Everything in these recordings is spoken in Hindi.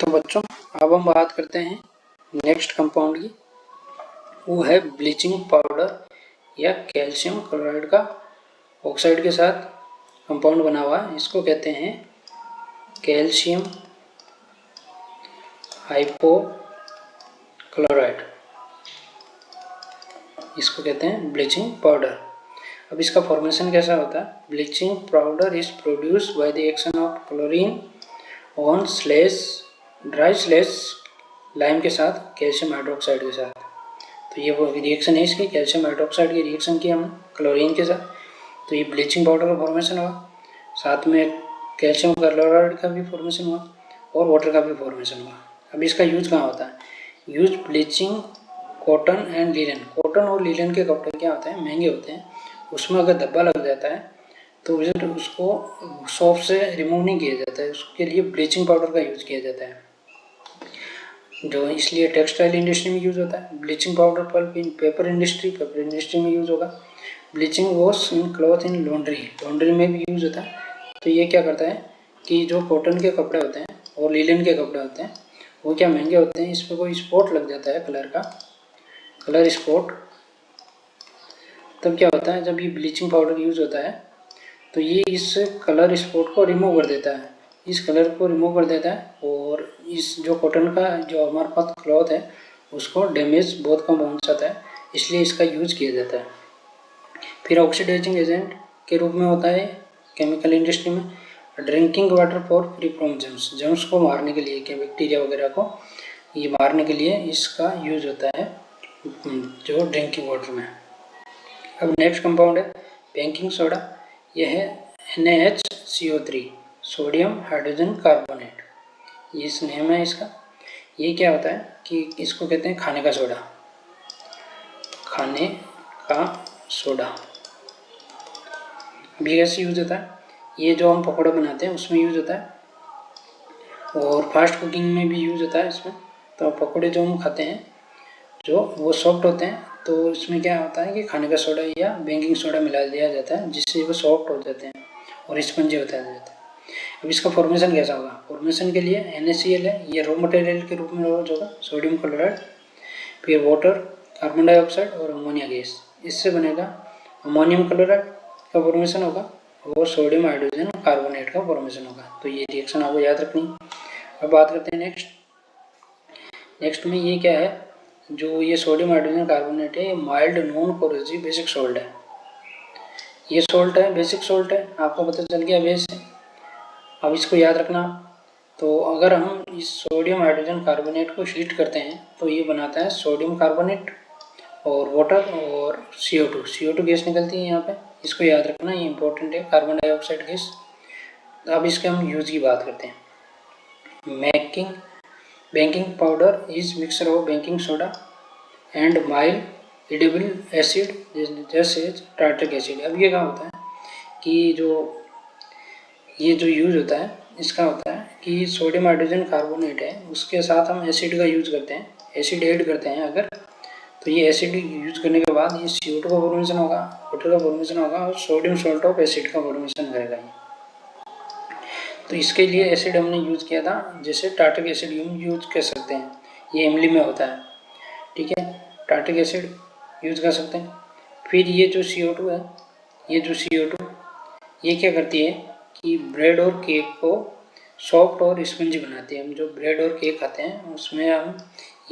तो बच्चों अब हम बात करते हैं नेक्स्ट कंपाउंड की। वो है ब्लीचिंग पाउडर या कैल्शियम क्लोराइड का ऑक्साइड के साथ कंपाउंड बना हुआ है। इसको कहते हैं कैल्शियम हाइपोक्लोराइड, इसको कहते हैं ब्लीचिंग पाउडर। अब इसका फॉर्मेशन कैसा होता है? Bleaching powder is produced by the action of chlorine on dry slash lime के साथ कैल्शियम हाइड्रोक्साइड के साथ। तो ये वो रिएक्शन है इसकी, कैल्शियम हाइड्रोक्साइड की रिएक्शन की हमने क्लोरीन के साथ, तो ये ब्लीचिंग पाउडर का फॉर्मेशन हुआ। साथ में कैल्शियम क्लोराइड का भी फॉर्मेशन हुआ और वाटर का भी फॉर्मेशन हुआ। अब इसका यूज कहाँ होता है? Use bleaching cotton and linen. Cotton और लीलन के कपड़े क्या होते हैं? महंगे होते हैं। उसमें अगर धब्बा लग जाता है तो उसको सोप से रिमूव नहीं किया जाता है, उसके लिए ब्लीचिंग पाउडर का यूज किया जाता है, जो इसलिए टेक्सटाइल इंडस्ट्री में यूज होता है। ब्लीचिंग पाउडर पल्प इन पेपर इंडस्ट्री में यूज होगा। Bleaching wash in cloth in laundry में भी यूज होता है। तो ये क्या करता है कि जो कॉटन के कपड़े होते हैं और लीलन के कपड़े होते हैं वो क्या महंगे होते हैं, इस पर कोई स्पॉट लग जाता है कलर स्पॉट, तब क्या होता है जब ये ब्लीचिंग पाउडर यूज होता है तो ये इस कलर स्पॉट को रिमूव कर देता है, इस कलर को रिमूव कर देता है और इस जो कॉटन का जो हमारे पास क्लॉथ है उसको डैमेज बहुत कम पहुंचाता है, इसलिए इसका यूज किया जाता है। फिर ऑक्सीडाइजिंग एजेंट के रूप में होता है केमिकल इंडस्ट्री में। Drinking water for free from germs को मारने के लिए, क्या बैक्टीरिया वगैरह को ये मारने के लिए इसका यूज होता है जो ड्रिंकिंग वाटर में। अब नेक्स्ट कंपाउंड है बेकिंग सोडा। यह है NaHCO3 सोडियम हाइड्रोजन कार्बोनेट, ये इस नेम है इसका। ये क्या होता है कि इसको कहते हैं खाने का सोडा। भी कैसे यूज होता है? ये जो हम पकौड़ा बनाते हैं उसमें यूज होता है और फास्ट कुकिंग में भी यूज होता है इसमें। तो पकौड़े जो हम खाते हैं जो वो सॉफ्ट होते हैं तो इसमें क्या होता है कि खाने का सोडा या बेकिंग सोडा मिला दिया जाता है जिससे वो सॉफ्ट हो जाते हैं और स्पंजी होता है। अब इसका फॉर्मेशन कैसा होगा? फॉर्मेशन के लिए NaCl है, ये रॉ मटेरियल के रूप में यूज होगा, सोडियम क्लोराइड, फिर वाटर, कार्बन डाइऑक्साइड और अमोनिया गैस, इससे बनेगा अमोनियम क्लोराइड का फॉर्मेशन होगा और सोडियम हाइड्रोजन कार्बोनेट का फॉर्मेशन होगा। तो ये रिएक्शन आपको याद रखनी। अब बात करते हैं नेक्स्ट में ये क्या है, जो ये सोडियम हाइड्रोजन कार्बोनेट है, mild non corrosive basic salt है। ये सोल्ट है, बेसिक सोल्ट है, आपको पता चल गया बेस है। अब इसको याद रखना। तो अगर हम इस सोडियम हाइड्रोजन कार्बोनेट को हीट करते हैं तो ये बनाता है सोडियम कार्बोनेट और वाटर और CO2 गैस निकलती है यहाँ पे, इसको याद रखना, ये इंपॉर्टेंट है, कार्बन डाइऑक्साइड गैस। अब इसके हम यूज की बात करते हैं। Baking powder is mixture of baking soda and mild edible acid जैसे टार्ट्रिक एसिड। अब ये क्या होता है कि ये जो यूज होता है इसका होता है कि सोडियम हाइड्रोजन कार्बोनेट है उसके साथ हम एसिड का यूज करते हैं, एसिड ऐड करते हैं अगर, तो ये एसिड यूज करने के बाद ये CO2 का फॉर्मेशन होगा, वाटर का फॉर्मेशन होगा और सोडियम सॉल्ट ऑफ एसिड का फॉर्मेशन करेगा ये। तो इसके लिए एसिड हमने यूज किया था, जैसे टार्ट्रिक एसिड यूज कर सकते हैं, ये इमली में होता है, ठीक है, टार्ट्रिक एसिड यूज कर सकते हैं। फिर ये जो CO2 है, ये क्या करती है कि ब्रेड और केक को सॉफ्ट और स्पंजी बनाती है। हम जो ब्रेड और केक खाते हैं उसमें हम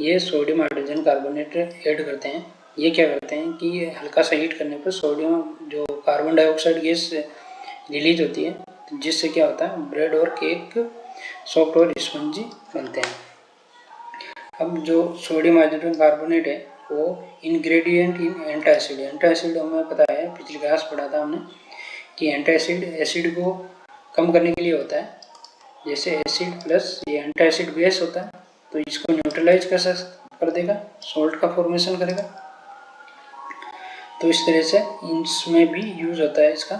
ये सोडियम हाइड्रोजन कार्बोनेट ऐड करते हैं। ये क्या करते हैं कि हल्का सा हीट करने पर सोडियम जो कार्बन डाइऑक्साइड गैस रिलीज होती है, जिससे क्या होता है ब्रेड और केक सॉफ्ट और स्पंजी बनते हैं। अब जो सोडियम हाइड्रोजन कार्बोनेट है वो इंग्रेडिएंट इन एंटासिड हमें पता है, पिछली क्लास पढ़ा था हमने कि एंटासिड एसिड को कम करने के लिए होता है, जैसे एसिड प्लस ये एंटासिड बेस होता है तो इसको न्यूट्रलाइज कर देगा, सोल्ट का फॉर्मेशन करेगा। तो इस तरह से इसमें भी यूज होता है इसका।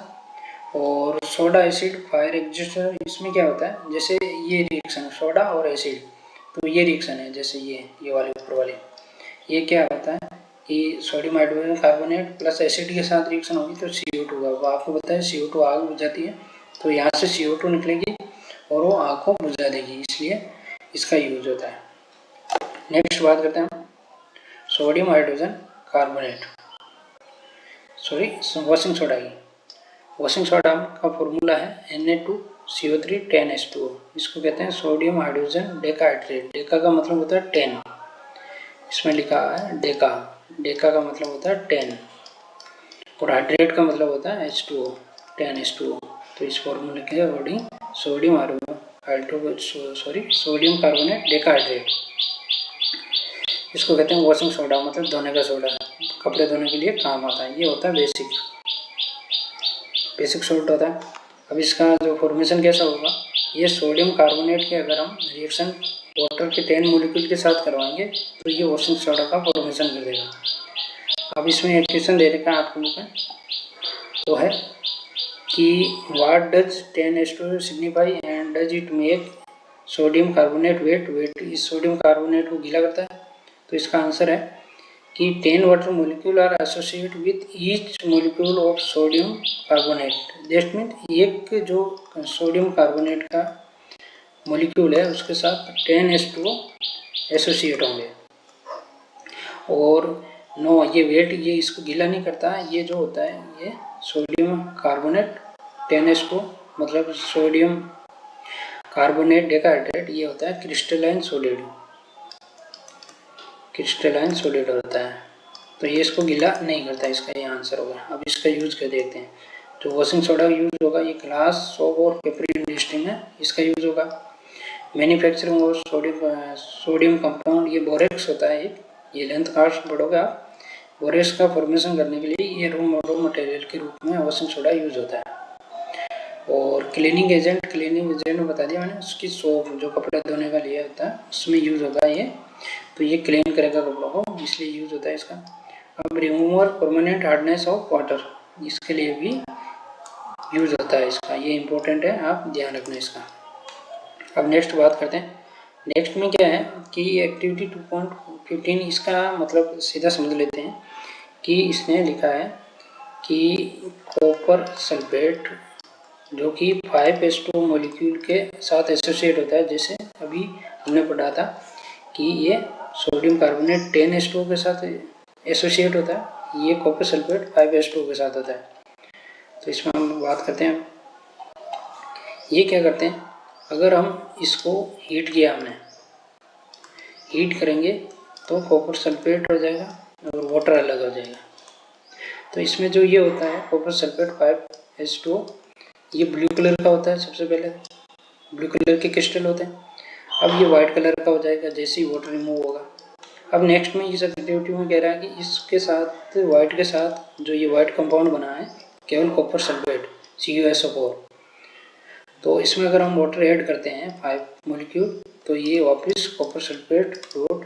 और सोडा एसिड फायर एग्जिस्टर, इसमें क्या होता है जैसे ये रिएक्शन सोडा और एसिड, तो ये रिएक्शन है जैसे ये वाले ऊपर वाले, ये क्या होता है कि sodium hydrogen carbonate plus acid के साथ रिएक्शन होगी तो CO2 का, आपको पता है CO2 आग बुझाती है, तो यहाँ से CO2 निकलेगी और वो आग को बुझा देगी, इसलिए इसका यूज होता है। नेक्स्ट बात करते हैं sodium hydrogen carbonate, washing soda की। वॉशिंग सोडा का फॉर्मूला है Na2CO3 10H2O। इसको कहते हैं सोडियम हाइड्रोजन डेकाहाइड्रेट। डेका का मतलब होता है 10, इसमें लिखा है डेका, डेका का मतलब होता है 10 और हाइड्रेट का मतलब होता है H2O 10H2O। तो इस फॉर्मूले के अकॉर्डिंग सोडियम कार्बोनेट डेकाहाइड्रेट, इसको कहते हैं वॉशिंग सोडा, मतलब धोने का सोडा, कपड़े धोने के लिए काम आता है। ये होता है बेसिक सोल्ट होता है। अब इसका जो फॉर्मेशन कैसा होगा, ये सोडियम कार्बोनेट के अगर हम रिएक्शन वाटर के 10 मोलिक्यूल के साथ करवाएंगे तो ये वॉशिंग सोडा का फॉर्मेशन कर देगा। अब इसमें एक क्वेश्चन दे रखा है आपको बुक में, तो है कि what does 10H2O signify and does it make sodium carbonate wet. इस सोडियम कार्बोनेट को गीला करता है। तो इसका आंसर है कि 10 water molecule are associate with each molecule of sodium carbonate. That mean एक जो सोडियम कार्बोनेट का मोलिक्यूल है उसके साथ 10H2O एसोसिएट होंगे। और नो, ये वेट ये इसको गीला नहीं करता। ये जो होता है ये सोडियम कार्बोनेट 10H2O मतलब सोडियम कार्बोनेट डेकाहाइड्रेट, ये होता है क्रिस्टलाइन सॉलिड होता है। तो ये इसको गीला नहीं करता, इसका ये आंसर होगा। अब इसका यूज कर देखते हैं। जो वॉशिंग सोडा का यूज होगा ये ग्लास, सोप और पेपर इंडस्ट्री में इसका यूज होगा। मैन्युफैक्चरिंग और सोडियम कंपाउंड, ये बोरेक्स होता है। ये लेंथ कास्ट पढ़ोगे आप। बोरेक्स का फॉर्मेशन करने के लिए ये रॉ मटेरियल के रूप में वॉशिंग सोडा यूज होता है। और क्लीनिंग एजेंट बता दिया मैंने, उसकी सोप जो कपड़े धोने का लिए होता है उसमें यूज होता है ये। तो ये क्लीन करेगा कपड़ों को, इसलिए यूज होता है इसका। अब remover permanent hardness of water, इसके लिए भी यूज होता है इसका। ये इंपॉर्टेंट है, आप ध्यान रखना इसका। अब नेक्स्ट बात करते हैं। नेक्स्ट में क्या है कि एक्टिविटी 2.15, इसका मतलब सीधा समझ लेते हैं कि इसने लिखा है कि कॉपर सल्फेट जो कि 5H2O मॉलिक्यूल के साथ एसोसिएट होता है। जैसे अभी हमने पढ़ा था कि ये सोडियम कार्बोनेट 10H2O के साथ एसोसिएट होता है, ये कॉपर सल्फेट 5H2O के साथ होता है। तो इसमें हम बात करते हैं, ये क्या करते हैं, अगर हम इसको हीट किया, हमने हीट करेंगे तो कॉपर सल्फेट हो जाएगा और वाटर अलग हो जाएगा। तो इसमें जो ये होता है कॉपर सल्फेट 5H2O, ये ब्लू कलर का होता है। सबसे पहले ब्लू कलर के क्रिस्टल होते हैं। अब ये वाइट कलर का हो जाएगा जैसे ही वाटर रिमूव होगा। अब नेक्स्ट में इस एक्टिविटी में कह रहा है कि इसके साथ वाइट के साथ जो ये वाइट कंपाउंड बना है केवल कॉपर सल्फेट CuSO4, तो इसमें अगर हम वाटर ऐड करते हैं 5 मोलिक्यूल तो ये वापस कॉपर सल्फेट डॉट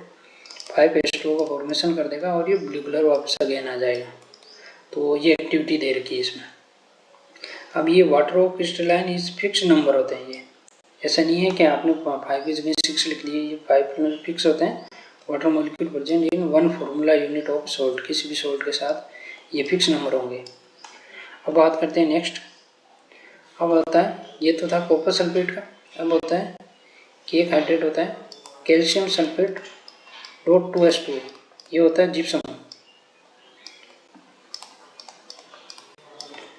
5H2O का फॉर्मेशन कर देगा और ये ब्लू कलर वापस अगेन आ जाएगा। तो ये एक्टिविटी दे रखी है इसमें। अब ये water of crystalline is fix number होते हैं। ये ऐसा नहीं है कि आपने 5 की जगह 6 लिख लिए, ये 5 फिक्स होते हैं। Water molecule present in 1 formula unit of salt, किसी भी सॉल्ट के साथ ये फिक्स नंबर होंगे। अब बात करते हैं नेक्स्ट। अब होता है, ये तो था कॉपर सल्फेट का। अब होता है कि एक हाइड्रेट होता है कैल्शियम सल्फेट डॉट 2H2O, ये होता है जिप्सम।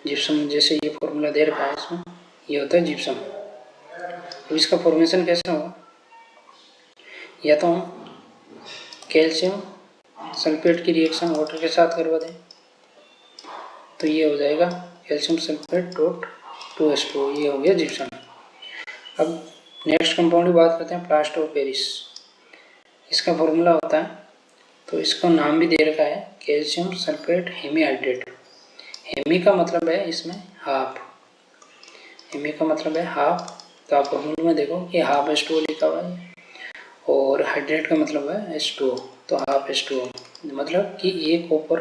जिप्सम जैसे ये फॉर्मूला दे रखा है इसमें, ये होता है जिप्सम। अब इसका फॉर्मेशन कैसा होगा, या तो हम कैल्शियम सल्फेट की रिएक्शन वाटर के साथ करवा दें तो ये हो जाएगा कैल्शियम सल्फेट डॉट 2H2O, ये हो गया जिप्सम। अब नेक्स्ट कंपाउंड की बात करते हैं प्लास्टर ऑफ पेरिस। इसका फॉर्मूला होता है, तो इसका नाम भी दे रखा है कैल्शियम सल्फेट हेमीहाइड्रेट। हेमी का मतलब है इसमें हाफ, हेमी का मतलब है हाफ। तो आप फॉर्मूले में देखो कि हाफ H2O लिखा हुआ है और हाइड्रेट का मतलब है H2O, तो हाफ H2O मतलब कि एक कॉपर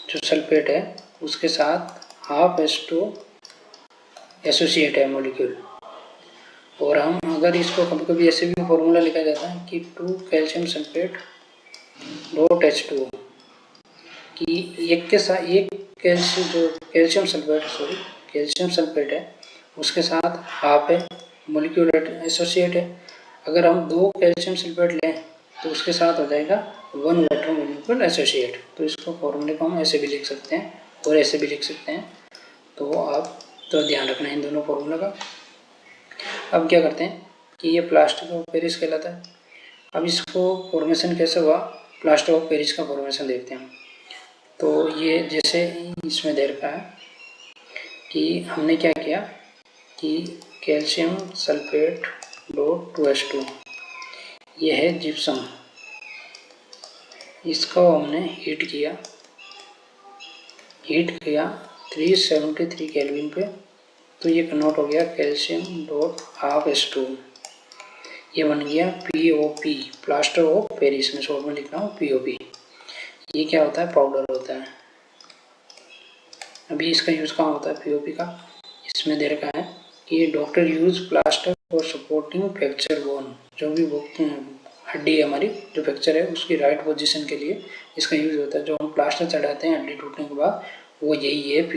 जो सल्फेट है उसके साथ हाफ H2O एसोसिएट है मॉलिक्यूल। और हम अगर इसको कभी कभी ऐसे भी फॉर्मूला लिखा जाता है कि 2 कैल्शियम सल्फेट डॉट H2O, कि एक के साथ एक कैल्शियम सल्फेट है उसके साथ हाफ है मॉलिक्यूल एसोसिएट है। अगर हम 2 कैल्शियम सल्फेट लें तो उसके साथ हो जाएगा 1 वाटर मॉलिक्यूल एसोसिएट। तो इसको फॉर्मूले को हम ऐसे भी लिख सकते हैं और ऐसे भी लिख सकते हैं, तो आप तो ध्यान रखना है इन दोनों फॉर्मूला का। अब क्या करते हैं कि ये प्लास्टर ऑफ पेरिस कहलाता है। अब इसको फॉर्मेशन कैसे हुआ, प्लास्टर ऑफ पेरिस का फॉर्मेशन देखते हैं। तो ये जैसे इसमें दे रखा है कि हमने क्या किया कि कैल्शियम सल्फेट डॉट 2H2, ये है जिप्सम, इसको हमने हीट किया 373 केल्विन पे, तो ये कन्वर्ट हो गया कैल्शियम डॉट हाफ H2, ये बन गया POP, प्लास्टर ऑफ पेरिस में शॉर्ट में लिख रहा हूँ POP। ये क्या होता है, पाउडर होता है। अभी इसका यूज़ कहाँ होता है POP का, इसमें दे रखा है कि doctor use plaster for supporting fracture bone, जो भी हड्डी है हमारी जो फ्रैक्चर है उसकी राइट पोजीशन के लिए इसका यूज़ होता है। जो हम प्लास्टर चढ़ाते हैं हड्डी टूटने के बाद, वो यही है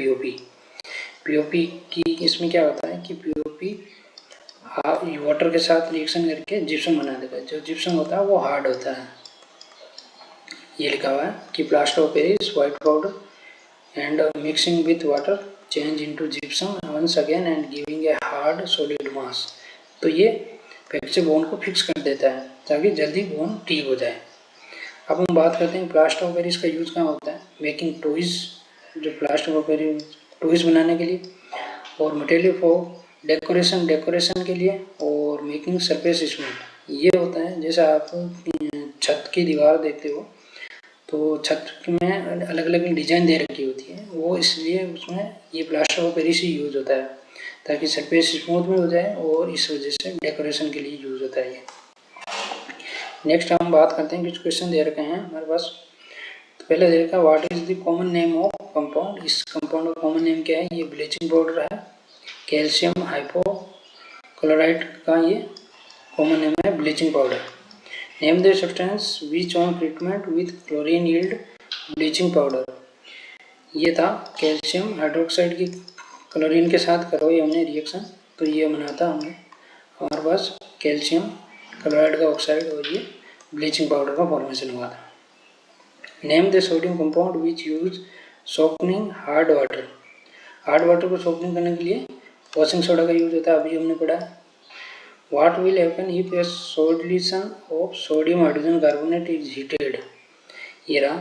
POP की। इसमें क्या होता है कि POP वाटर के साथ रिएक्शन करके जिप्सम बना देगा। जो जिप्सम होता है वो हार्ड होता है। ये लिखा हुआ है कि plaster of Paris white powder and mixing with water change into gypsum once again and giving a hard solid mass. तो ये फ्रैक्चर बोन को फिक्स कर देता है ताकि जल्दी बोन ठीक हो जाए। अब हम बात करते हैं प्लास्टर ऑफ पेरिस का यूज़ कहाँ होता है, मेकिंग टॉयज, जो प्लास्टर ऑफ पेरिस टॉयज बनाने के लिए, और मटेरियल फॉर डेकोरेशन के लिए, और मेकिंग सरफेस स्मूथ। ये होता है जैसे आप छत की दीवार देखते हो तो छत में अलग अलग डिजाइन दे रखी होती है, वो इसलिए उसमें ये plaster of Paris he use होता है ताकि सरफेस स्मूथ में हो जाए, और इस वजह से डेकोरेशन के लिए यूज होता है ये। नेक्स्ट हम बात करते हैं, कुछ क्वेश्चन दे रखे हैं हमारे पास। तो पहले दे रखा what is the common name of compound. इस कंपाउंड का कॉमन नेम क्या है, ये ब्लीचिंग पाउडर है। कैल्शियम हाइपोक्लोराइड का ये कॉमन नेम है bleaching powder. Name the substance which on treatment with chlorine yield bleaching powder. ये था कैल्शियम हाइड्रोक्साइड की क्लोरीन के साथ करवाई हमने रिएक्शन, तो ये बना था हमने हमारे पास कैल्शियम क्लोराइड का ऑक्साइड, और ये ब्लीचिंग पाउडर का फॉर्मेशन हुआ था। Name the sodium compound which use softening hard water. Hard water को सॉफ्टनिंग करने के लिए वॉशिंग सोडा का यूज होता है, अभी हमने पढ़ा। What will happen if A solution of sodium hydrogen carbonate is heated. ये रहा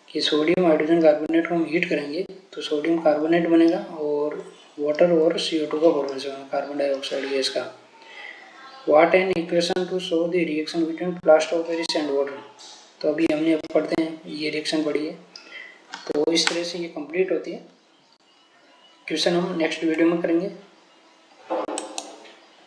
कि सोडियम हाइड्रोजन कार्बोनेट को हम हीट करेंगे तो सोडियम कार्बोनेट बनेगा और वाटर और CO2 का फॉर्मेशन होगा, कार्बन डाइऑक्साइड गैस का। What an equation two show the reaction between plaster of Paris and water. तो अभी हमने अब पढ़ते हैं, ये रिएक्शन पढ़ी है, तो इस तरह से ये कंप्लीट होती है। क्वेश्चन हम नेक्स्ट वीडियो में करेंगे।